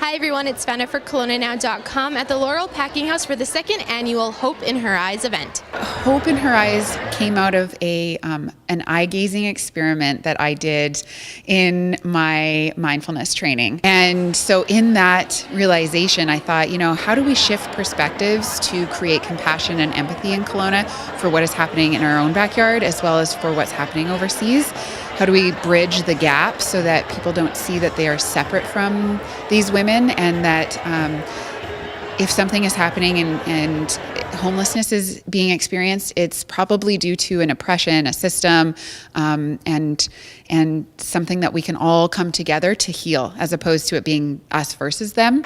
Hi everyone, it's Vanna for KelownaNow.com at the Laurel Packing House for the second annual Hope in Her Eyes event. Hope in Her Eyes came out of an eye-gazing experiment that I did in my mindfulness training. And so in that realization, I thought, how do we shift perspectives to create compassion and empathy in Kelowna for what is happening in our own backyard as well as for what's happening overseas? How do we bridge the gap so that people don't see that they are separate from these women, and that if something is happening and homelessness is being experienced, it's probably due to an oppression, a system, and something that we can all come together to heal, as opposed to it being us versus them.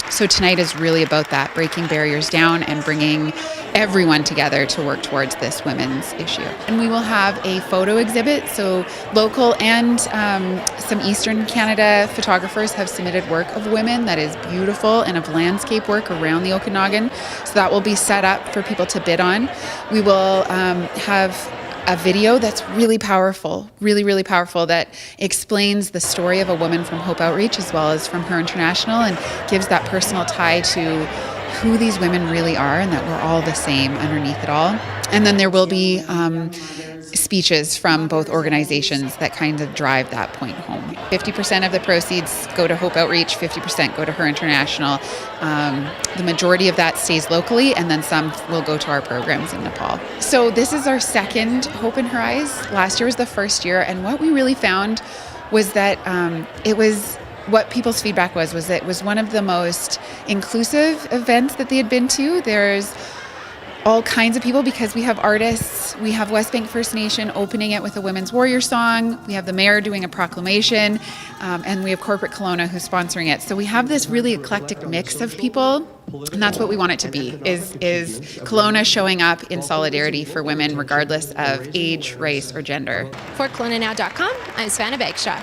So tonight is really about that, breaking barriers down and bringing everyone together to work towards this women's issue. And we will have a photo exhibit, so local and some Eastern Canada photographers have submitted work of women that is beautiful, and of landscape work around the Okanagan. So that will be set up for people to bid on. We will have a video that's really powerful, really powerful, that explains the story of a woman from H.O.P.E Outreach as well as from Her International, and gives that personal tie to who these women really are and that we're all the same underneath it all. And then there will be speeches from both organizations that kind of drive that point home. 50% of the proceeds go to H.O.P.E Outreach, 50% go to Her International. The majority of that stays locally, and then some will go to our programs in Nepal. So this is our second Hope in Her Eyes. Last year was the first year, and what we really found was that what people's feedback was that it was one of the most inclusive events that they had been to. There's all kinds of people, because we have artists, we have West Bank First Nation opening it with a Women's Warrior song, we have the mayor doing a proclamation, and we have Corporate Kelowna who's sponsoring it. So we have this really eclectic mix of people, and that's what we want it to be, is Kelowna showing up in solidarity for women regardless of age, race, or gender. For KelownaNow.com, I'm Savannah Bagshaw.